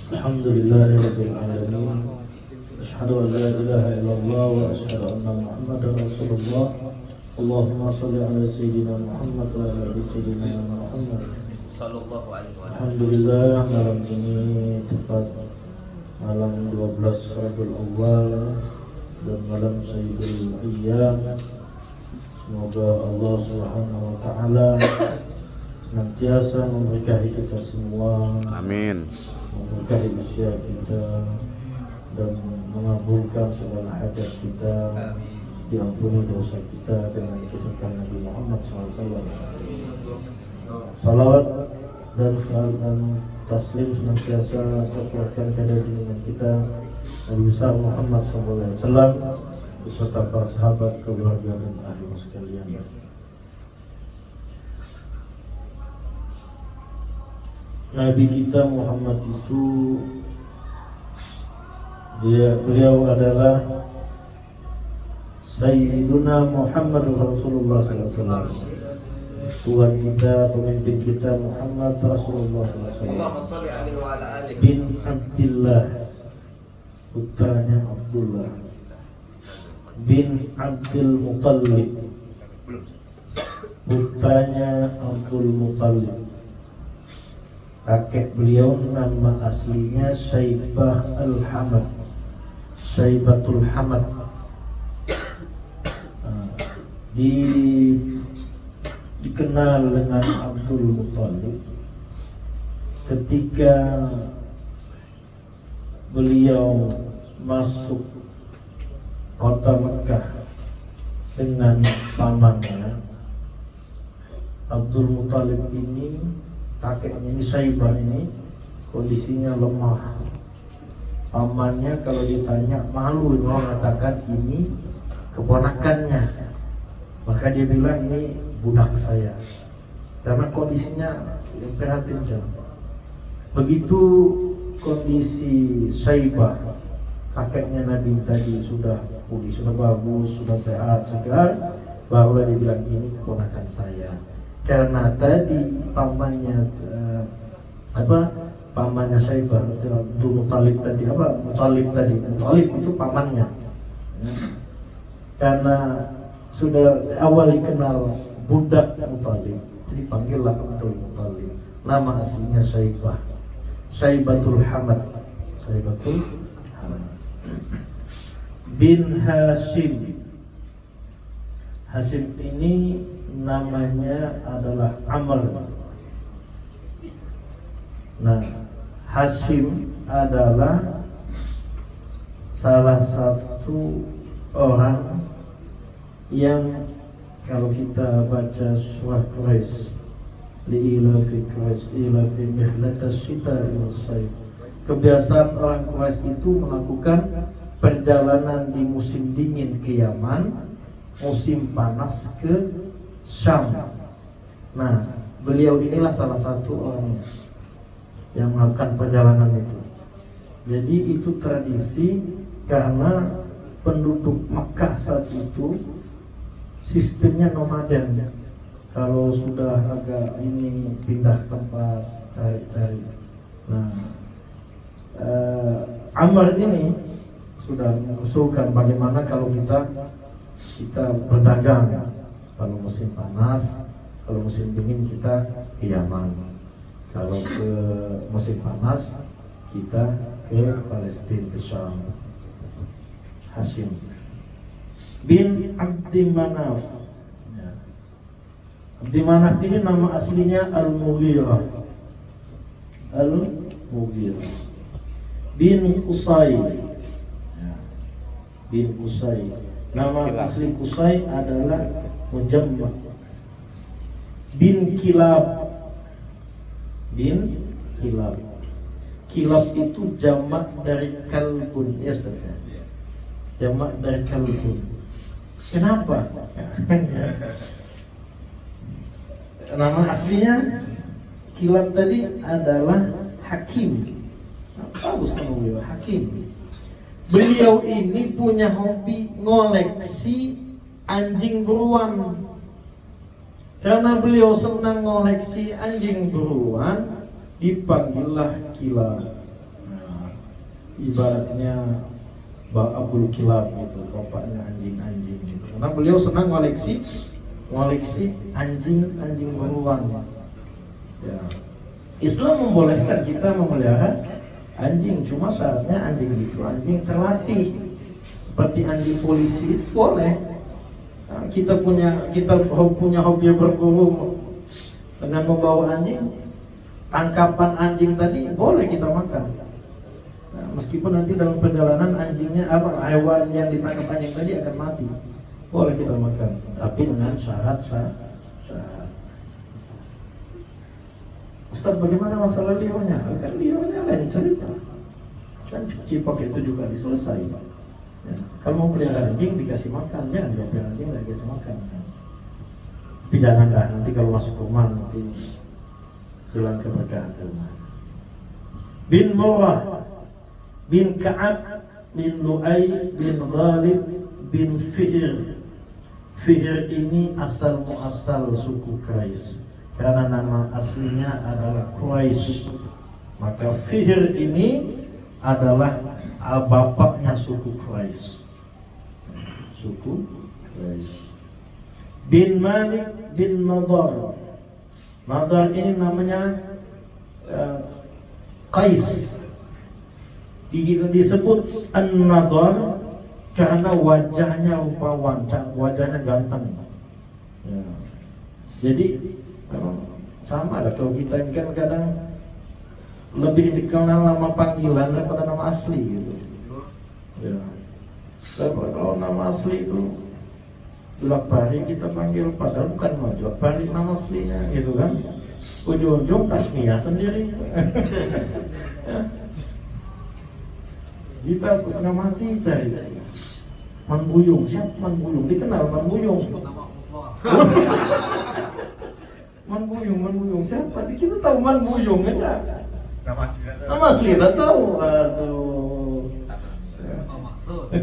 Alhamdulillahirabbil alamin. Asyhadu an la ilaha illallah wa asyhadu anna Muhammadar Rasulullah. Allahumma shalli ala sayyidina Muhammad wa ala ali sayyidina Muhammad sallallahu alaihi wasallam. Alhamdulillah, malam ini tepat malam 12 Rabiul Awal dan malam Sayyidul Ayyam. Semoga Allah Subhanahu wa taala senantiasa memberkahi kita semua. Amin. Memberkahi usia kita dan mengabulkan segala hajat kita, diampuni dosa kita dengan keberkahan Nabi Muhammad SAW. Salawat dan taslim senantiasa tercurahkan pada junjungan kita Nabi besar Muhammad SAW beserta para sahabat, keluarga dan ahli sekalian. Nabi kita Muhammad itu beliau adalah Sayyiduna Muhammad Rasulullah SAW. Tuhan kita, pemimpin kita Muhammad Rasulullah SAW bin Abdillah, putranya Abdullah bin Abdul Muttalib, putranya Abdul Muttalib. Kakek beliau nama aslinya Syaibah Al-Hamad, Syaibatul Hamad. Dikenal dengan Abdul Muttalib ketika beliau masuk kota Mekah dengan pamannya. Abdul Muttalib ini, kakeknya ini, Syaibah ini, kondisinya lemah. Pamannya kalau ditanya malu mengatakan ini keponakannya, maka dia bilang ini budak saya, karena kondisinya prihatin. Begitu kondisi Syaibah, kakeknya Nabi tadi sudah pulih, sudah bagus, sudah sehat, segar, barulah dia bilang ini keponakan saya. Karena tadi pamannya pamannya Syaibah, Abdul Muttalib tadi, Muttalib itu pamannya. Karena sudah awal dikenal budak Muttalib, jadi panggillah Abdul Muttalib. Nama aslinya Syaibah, Syaibatul Hamad, Syaibatul Hamad bin Hashim. Hashim ini namanya adalah Amr. Nah, Hashim adalah salah satu orang yang kalau kita baca surah Quraisy, li'ilafi Quraisy ilafi mihlatas syita'i was-sayf, kebiasaan orang Quraisy itu melakukan perjalanan di musim dingin ke Yaman, musim panas ke Syam. Nah, beliau inilah salah satu orang yang melakukan perjalanan itu. Jadi itu tradisi karena penduduk Makkah saat itu sistemnya nomaden. Kalau sudah agak ini pindah tempat cari. Nah, Amr ini sudah mengusulkan bagaimana kalau kita berdagang. Kalau musim panas, kalau musim dingin kita ke Yaman. Kalau ke musim panas kita ke Palestina, ke Syam. Hashim bin Abdi Manaf. Abdi Manaf ini nama aslinya Al-Mughirah. Al-Mughirah bin Qusay. Bin Qusay. Nama asli Qusay adalah Mujamma bin Kilab. Bin Kilab. Kilab itu jamak dari kalbun, ya Ustaz. Jamak dari kalbun. Kenapa? Nama aslinya Kilab tadi adalah Hakim. Bagus namanya Hakim. Beliau ini punya hobi ngoleksi anjing beruang. Karena beliau senang ngoleksi anjing beruang, dipanggillah Kilab. ibaratnya Abdul Kilab gitu, bapaknya anjing-anjing gitu. Karena beliau senang ngoleksi anjing beruang. Ya. Islam membolehkan kita memelihara anjing, cuma syaratnya anjing itu anjing terlatih. Seperti anjing polisi itu boleh. Nah, kita punya hobi berburu dengan membawa anjing, tangkapan anjing tadi boleh kita makan. Nah, meskipun nanti dalam perjalanan anjingnya hewan yang ditangkap anjing tadi akan mati, boleh kita makan, tapi dengan syarat. Ustaz, bagaimana masalah liurnya? Kan liurnya lain cerita, kan cuci pakai itu juga diselesai. Ya. Kalau mau pelihara anjing dikasih makan, jangan pelihara anjing nggak dikasih makan. Tapi janganlah nanti kalau masuk rumah nanti hilang keberkahan rumah. Bin Murrah bin Ka'ab bin Lu'ay bin Ghalib bin Fihr. Fihr ini asal muasal suku Quraisy, karena nama aslinya adalah Quraisy. Maka Fihr ini adalah bapaknya suku Quraisy. Suku Quraisy. Bin Malik bin Nadar. Nadar ini namanya Qais. Disebut An-Nadar karena wajahnya rupawan, wajahnya ganteng. Ya. Jadi sama lah, kalau kita ini kan kadang lebih dikenal nama panggilan daripada nama asli gitu. Ya. Kalau nama asli itu Julakbari kita panggil, padahal bukan mau Julakbari nama aslinya gitu kan. Ujung-ujung tasmiyah sendiri. Ya. Kita setengah mati cari Man Buyung, siapa Man Buyung? Dikenal Man Buyung. Man Buyung, siapa? Kita tahu Man Buyung aja. Nama asli nggak tahu. Aduh. Maksud.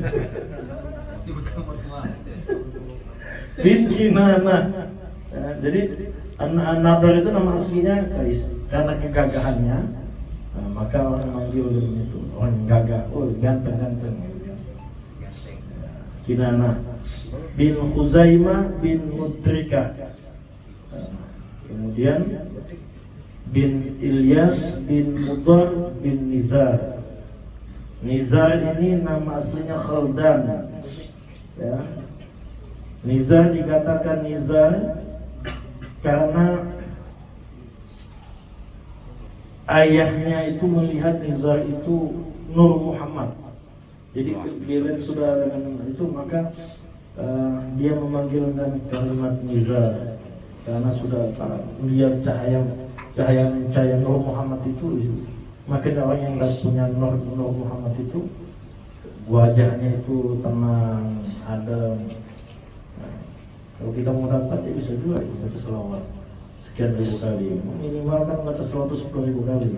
Bin Kinana. Ya, jadi An-Nadar itu nama aslinya Qais. Karena kegagahannya, maka orang manggil itu orang gagah. Oh, ganteng. Kinana bin Khuzaimah bin Mudrika. Kemudian bin Ilyas bin Mudar bin Nizar. Nizar ini nama aslinya Khaldan. Ya. Nizar dikatakan Nizar karena ayahnya itu melihat Nizar itu Nur Muhammad. Jadi bila sudah dengan itu maka dia memanggil dengan kalimat Nizar karena sudah melihat cahaya Nur Muhammad itu. Maka orang yang tidak punya Nur Muhammad itu wajahnya itu tenang, adem. Kalau kita mau dapat ya bisa juga baca selawat sekian ribu kali, minimal kan baca selawat 10.000 kali.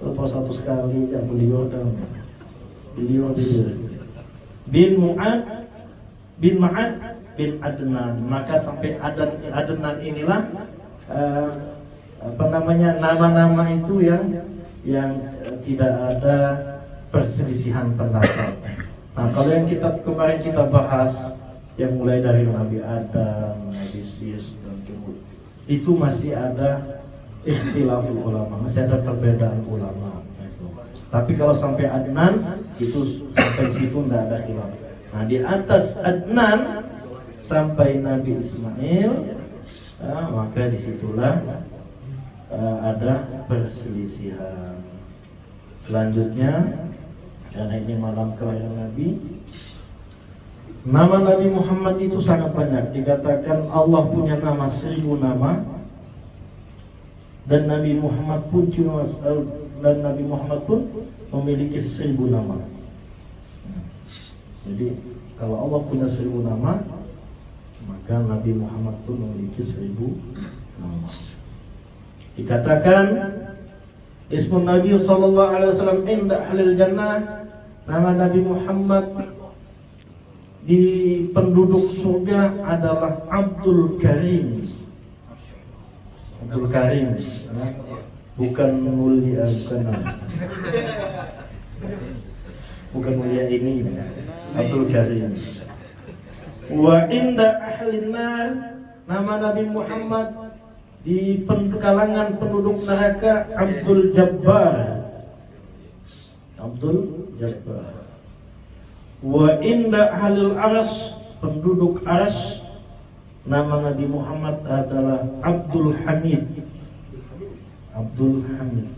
Kalau 100 kali ya beliau bin Mu'ad bin Adnan. Maka sampai Adnan inilah nama-nama itu yang tidak ada perselisihan pendapat. Nah, kalau yang kemarin kita bahas yang mulai dari Nabi Adam, Nabi Sis dan Kemudian itu masih ada ikhtilaful ulama, masih ada perbedaan ulama. Tapi kalau sampai Adnan itu sampai situ tidak ada khilaf. Nah, di atas Adnan sampai Nabi Ismail, maka disitulah ada perselisihan. Selanjutnya, karena ini malam kelahiran Nabi, nama Nabi Muhammad itu sangat banyak. Dikatakan Allah punya nama 1000 nama, dan Nabi Muhammad pun memiliki 1000 nama. Jadi kalau Allah punya 1000 nama, maka Nabi Muhammad pun memiliki 1000 nama. Dikatakan Ismun Nabi sallallahu alaihi wasallam inda ahlil jannah, nama Nabi Muhammad di penduduk surga adalah Abdul Karim. Abdul Karim, bukan mulia, bukan nama. bukan mulia ini, Abdul Karim. Wa inda ahlin nar, nama Nabi Muhammad di kalangan penduduk neraka Abdul Jabbar. Abdul Jabbar. Wa inda ahlil aras, penduduk aras, nama Nabi Muhammad adalah Abdul Hamid. Abdul Hamid.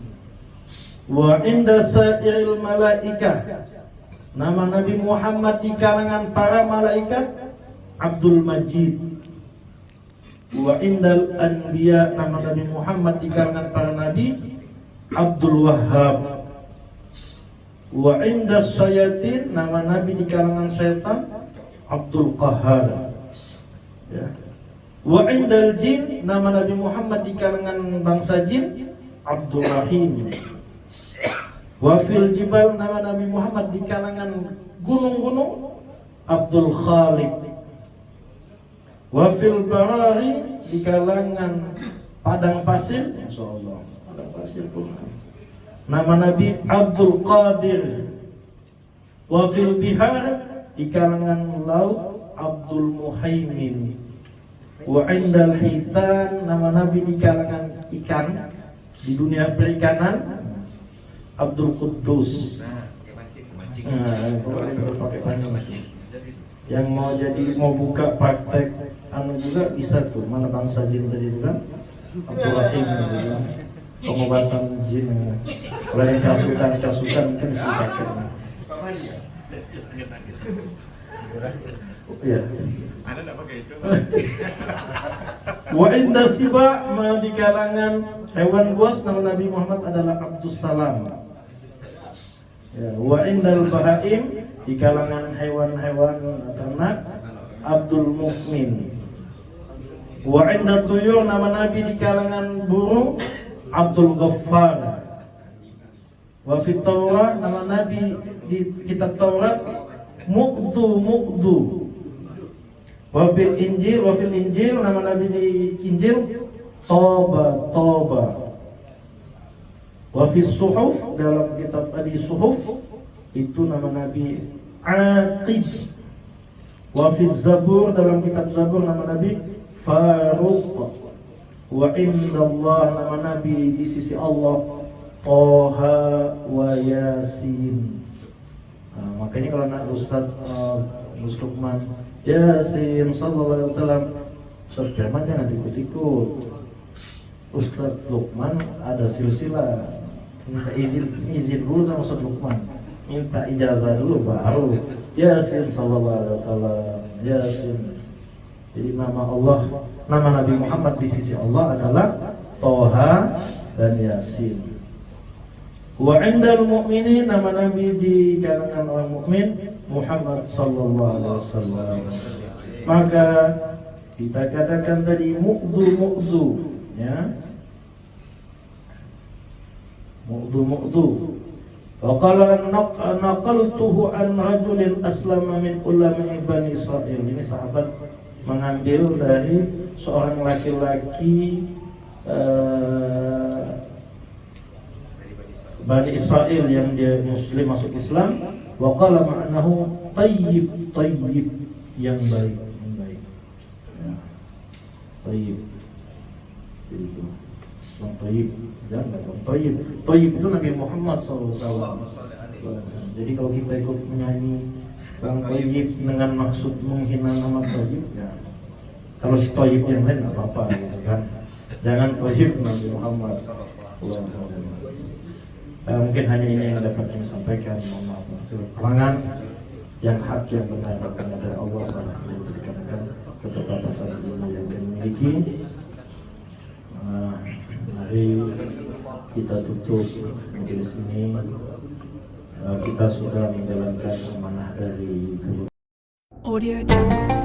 Wa inda sairil malaikah, nama Nabi Muhammad di kalangan para malaikat Abdul Majid. Wa indal anbiya, nama Nabi Muhammad di kalangan para nabi Abdul Wahhab. Wa indas sayatin, nama Nabi di kalangan syaitan Abdul Qahhar. Ya. Wa indal jin, nama Nabi Muhammad di kalangan bangsa jin Abdul Rahim. Wa fil jibal, nama Nabi Muhammad di kalangan gunung-gunung Abdul Khaliq. Wa fil barari, di kalangan padang pasir, insyaallah padang pasir pun nama Nabi Abdul Qadir. Wa fil bihar, di kalangan laut Abdul Muhaimin. Wa indal hitan, nama Nabi di kalangan ikan di dunia perikanan Abdul Quddus. Yang mau buka praktek juga bisa tuh, mana bangsa jin tadi itu kan Abdul Rahim gitu, pengobatan jin. Kalau yang kasukan mungkin bisa pakai. Iya. Anda enggak pakai itu. Wa inda siba, di kalangan hewan buas nama Nabi Muhammad adalah Abdus Salam. Ya, wa indal bahaim, di kalangan hewan-hewan ternak Abdul Mukmin. Wa inda tuyur, nama Nabi di kalangan burung Abdul Ghaffar. Wa fit Taurat, nama Nabi di kitab Taurat Muqdu. Wa fil Injil, nama Nabi di Injil Toba. Wa fis Suhuf, dalam kitab tadi Suhuf itu nama Nabi Aqib. Wa fiz Zabur, dalam kitab Zabur nama Nabi Faruq. Wa indallah, nama Nabi di sisi Allah Toha wa Yasin. Nah, makanya kalau anak Ustaz Gus Lukman Yasin sallallahu alaihi wasallam, Ustaz Firman jangan ikut-ikut. Ustaz Lukman ada silsilah, minta izin dulu sama Ustaz Lukman, minta ijazah dulu baru Yasin sallallahu alaihi wasallam. Yasin. Jadi nama Nabi Muhammad di sisi Allah adalah Toha dan Yasin. Wa indal mu'minin, nama Nabi di kalangan orang mukmin Muhammad sallallahu alaihi wasallam. Maka kita katakan tadi mu'dhu, ya. Mu'dhu. Wa qala naqaltuhu an rajulin aslama min ulama'i Bani Israil. Ini sahabat mengambil dari seorang laki-laki Bani Israel yang dia muslim masuk Islam. Wa qala ma'nahu tayyib, yang baik. Ya. Tayyib. Itu. Yang tayyib, jangan tayyib. Tayyib itu Nabi Muhammad SAW. Jadi kalau kita ikut menyanyi Bang Tayyib dengan maksud menghina nama Tayyib, ya. Kalau si Tayyib yang lain enggak apa-apa gitu kan. Jangan Tayyib Nabi Muhammad SAW. Mungkin hanya ini yang dapat kami sampaikan. Mohon maaf kekurangan, yang hak yang benar datang dari Allah SWT. Dikarenakan keterbatasan ilmu yang kami miliki. Mari kita tutup majelis ini. Kita sudah menjalankan amanah dari Audio Jungle.